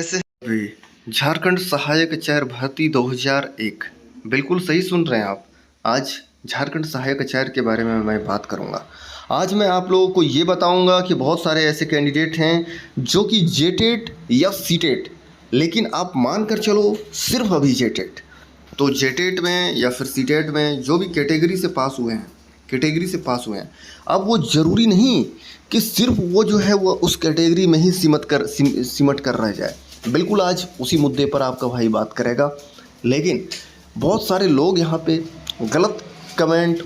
कैसे भी झारखंड सहायक आचार्य भर्ती 2001। बिल्कुल सही सुन रहे हैं आप। आज झारखंड सहायक आचार्य के बारे में मैं बात करूंगा। आज मैं आप लोगों को ये बताऊंगा कि बहुत सारे ऐसे कैंडिडेट हैं जो कि जेटेट या सीटेट, लेकिन आप मान कर चलो सिर्फ अभी जेटेट। तो जेटेट में या फिर सीटेट में जो भी कैटेगरी से पास हुए हैं, अब वो ज़रूरी नहीं कि सिर्फ वो जो है वो उस कैटेगरी में ही सिमट कर रह जाए। बिल्कुल आज उसी मुद्दे पर आपका भाई बात करेगा। लेकिन बहुत सारे लोग यहाँ पे गलत कमेंट,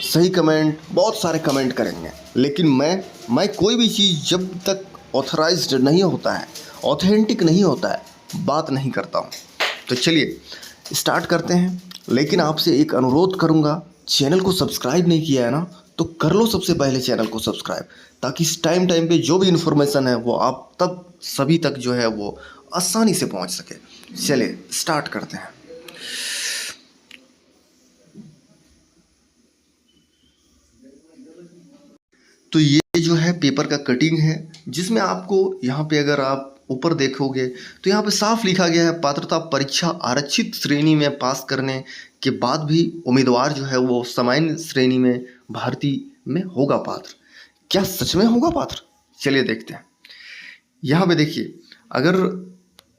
सही कमेंट, बहुत सारे कमेंट करेंगे, लेकिन मैं कोई भी चीज़ जब तक ऑथराइज्ड नहीं होता है, ऑथेंटिक नहीं होता है, बात नहीं करता हूँ। तो चलिए स्टार्ट करते हैं। लेकिन आपसे एक अनुरोध करूँगा, चैनल को सब्सक्राइब नहीं किया है ना, तो कर लो सबसे पहले चैनल को सब्सक्राइब, ताकि इस टाइम पे जो भी इन्फॉर्मेशन है वो आप तक सभी तक जो है वो आसानी से पहुंच सके। चलिए स्टार्ट करते हैं। तो ये जो है पेपर का कटिंग है, जिसमें आपको यहाँ पे अगर आप ऊपर देखोगे तो यहाँ पे साफ लिखा गया है, पात्रता परीक्षा आरक्षित श्रेणी में पास करने के बाद भी उम्मीदवार जो है वो सामान्य श्रेणी में भर्ती में होगा पात्र। क्या सच में होगा पात्र? चलिए देखते हैं। यहाँ पे देखिए, अगर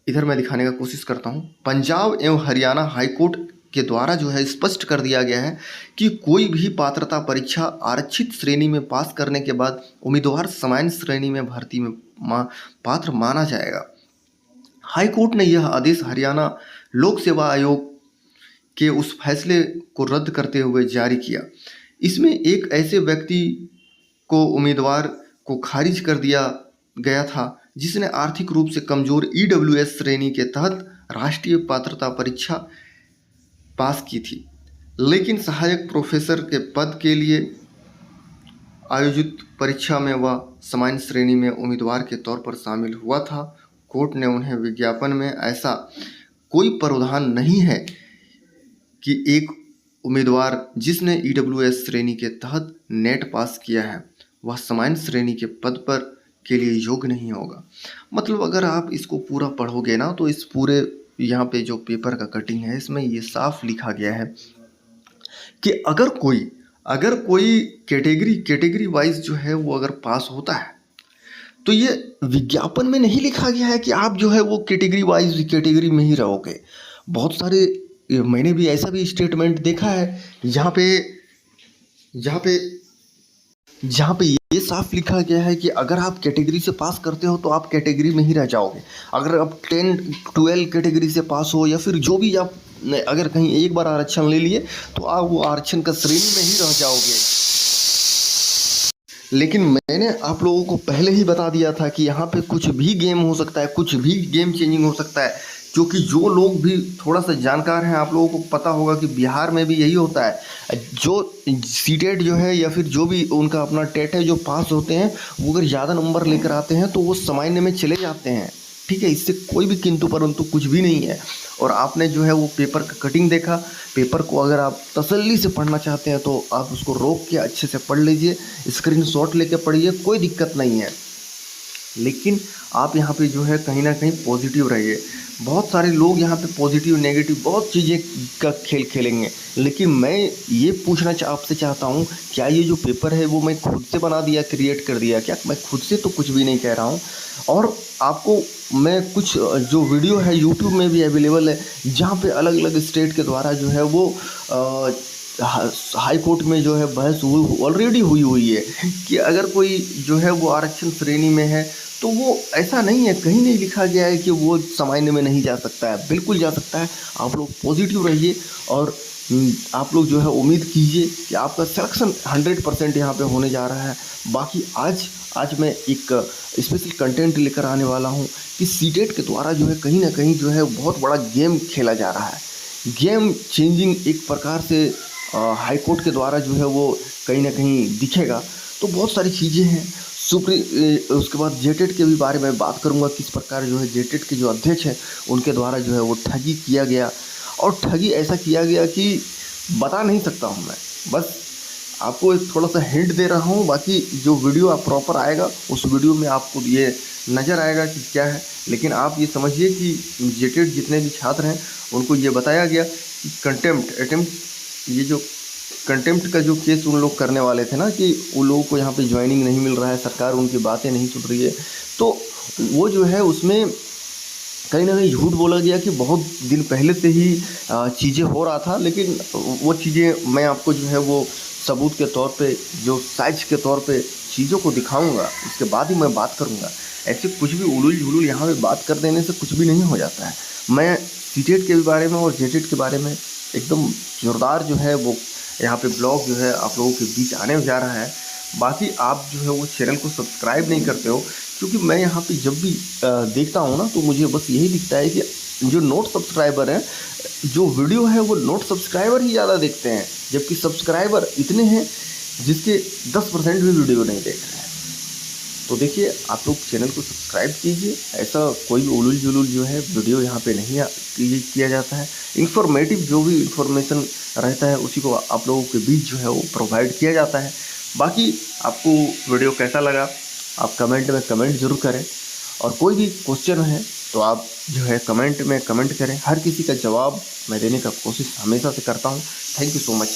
इधर मैं दिखाने का कोशिश करता हूँ, पंजाब एवं हरियाणा हाईकोर्ट के द्वारा जो है स्पष्ट कर दिया गया है कि कोई भी पात्रता परीक्षा आरक्षित श्रेणी में पास करने के बाद उम्मीदवार सामान्य श्रेणी में भर्ती में पात्र माना जाएगा। हाईकोर्ट ने यह आदेश हरियाणा लोक सेवा आयोग के उस फैसले को रद्द करते हुए जारी किया। इसमें एक ऐसे व्यक्ति को उम्मीदवार को खारिज कर दिया गया था जिसने आर्थिक रूप से कमजोर ईडब्ल्यूएस श्रेणी के तहत राष्ट्रीय पात्रता परीक्षा पास की थी, लेकिन सहायक प्रोफेसर के पद के लिए आयोजित परीक्षा में वह सामान्य श्रेणी में उम्मीदवार के तौर पर शामिल हुआ था। कोर्ट ने उन्हें विज्ञापन में ऐसा कोई प्रावधान नहीं है कि एक उम्मीदवार जिसने ईडब्ल्यूएस श्रेणी के तहत नेट पास किया है वह सामान्य श्रेणी के पद पर के लिए योग्य नहीं होगा। मतलब अगर आप इसको पूरा पढ़ोगे ना, तो इस पूरे यहाँ पे जो पेपर का कटिंग है इसमें ये साफ लिखा गया है कि अगर कोई कैटेगरी वाइज जो है वो अगर पास होता है, तो ये विज्ञापन में नहीं लिखा गया है कि आप जो है वो कैटेगरी में ही रहोगे। बहुत सारे मैंने भी ऐसा भी स्टेटमेंट देखा है जहाँ पे ये साफ लिखा गया है कि अगर आप कैटेगरी से पास करते हो तो आप कैटेगरी में ही रह जाओगे। अगर आप 10-12 कैटेगरी से पास हो या फिर जो भी आप अगर कहीं एक बार आरक्षण ले लिए तो आप वो आरक्षण का श्रेणी में ही रह जाओगे। लेकिन मैंने आप लोगों को पहले ही बता दिया था कि यहाँ पे कुछ भी गेम हो सकता है, कुछ भी गेम चेंजिंग हो सकता है, क्योंकि जो लोग भी थोड़ा सा जानकार हैं, आप लोगों को पता होगा कि बिहार में भी यही होता है। जो सीटेट जो है या फिर जो भी उनका अपना टेट है जो पास होते हैं, वो अगर ज़्यादा नंबर लेकर आते हैं तो वो सामान्य में चले जाते हैं। ठीक है, इससे कोई भी किंतु परंतु कुछ भी नहीं है। और आपने जो है वो पेपर का कटिंग देखा, पेपर को अगर आप तसल्ली से पढ़ना चाहते हैं तो आप उसको रोक के अच्छे से पढ़ लीजिए, स्क्रीनशॉट लेके पढ़िए, कोई दिक्कत नहीं है। लेकिन आप यहाँ पे जो है कहीं ना कहीं पॉजिटिव रहिए। बहुत सारे लोग यहाँ पे पॉजिटिव नेगेटिव बहुत चीज़ें का खेल खेलेंगे, लेकिन मैं ये पूछना आपसे चाहता हूँ, क्या ये जो पेपर है वो मैं खुद से बना दिया, क्रिएट कर दिया क्या? मैं खुद से तो कुछ भी नहीं कह रहा हूँ। और आपको मैं कुछ जो वीडियो है यूट्यूब में भी अवेलेबल है, जहाँ पे अलग अलग स्टेट के द्वारा जो है वो हाई कोर्ट में जो है बहस ऑलरेडी हुई है कि अगर कोई जो है वो आरक्षण श्रेणी में है तो वो ऐसा नहीं है, कहीं नहीं लिखा गया है कि वो सामान्य में नहीं जा सकता है, बिल्कुल जा सकता है। आप लोग पॉजिटिव रहिए और आप लोग जो है उम्मीद कीजिए कि आपका सिलेक्शन 100% यहाँ पे होने जा रहा है। बाकी आज मैं एक स्पेशल कंटेंट लेकर आने वाला हूँ कि सीटेट के द्वारा जो है कहीं ना कहीं जो है बहुत बड़ा गेम खेला जा रहा है। गेम चेंजिंग एक प्रकार से हाई कोर्ट के द्वारा जो है वो कहीं ना कहीं दिखेगा। तो बहुत सारी चीज़ें हैं। उसके बाद जेटेट के भी बारे में बात करूंगा, किस प्रकार जो है जेटेट के जो अध्यक्ष हैं उनके द्वारा जो है वो ठगी किया गया, और ठगी ऐसा किया गया कि बता नहीं सकता हूं मैं। बस आपको एक थोड़ा सा हिंट दे रहा हूँ, बाकी जो वीडियो आप प्रॉपर आएगा उस वीडियो में आपको ये नज़र आएगा कि क्या है। लेकिन आप ये समझिए कि जेटेड जितने भी छात्र हैं उनको ये बताया गया कि कंटेम्प्ट अटेम्प्ट, ये जो कंटेम्प्ट का जो केस उन लोग करने वाले थे ना कि उन लोगों को यहाँ पे ज्वाइनिंग नहीं मिल रहा है, सरकार उनकी बातें नहीं सुन रही है, तो वो जो है उसमें कहीं ना कहीं झूठ बोला गया कि बहुत दिन पहले से ही चीज़ें हो रहा था। लेकिन वो चीज़ें मैं आपको जो है वो सबूत के तौर पे, जो साइज के तौर पे चीज़ों को दिखाऊंगा, उसके बाद ही मैं बात करूंगा। ऐसे कुछ भी उलूल झुलूल यहाँ पे बात कर देने से कुछ भी नहीं हो जाता है। मैं सीटेट के बारे में और जेटेट के बारे में एकदम जोरदार जो है वो यहाँ पे ब्लॉग जो है आप लोगों के बीच आने जा रहा है। बाकी आप जो है वो चैनल को सब्सक्राइब नहीं करते हो, क्योंकि मैं यहाँ पे जब भी देखता हूँ ना तो मुझे बस यही दिखता है कि जो नोट सब्सक्राइबर हैं, जो वीडियो है वो नोट सब्सक्राइबर ही ज़्यादा देखते हैं, जबकि सब्सक्राइबर इतने हैं जिसके 10% भी वीडियो नहीं देख रहे हैं। तो देखिए, आप लोग चैनल को सब्सक्राइब कीजिए। ऐसा कोई उलूल जुलूल जो है वीडियो यहाँ पे नहीं किया जाता है। इन्फॉर्मेटिव जो भी इन्फॉर्मेशन रहता है उसी को आप लोगों के बीच जो है वो प्रोवाइड किया जाता है। बाकी आपको वीडियो कैसा लगा आप कमेंट में कमेंट ज़रूर करें, और कोई भी क्वेश्चन है तो आप जो है कमेंट में कमेंट करें। हर किसी का जवाब मैं देने का कोशिश हमेशा से करता हूँ। Thank you so much.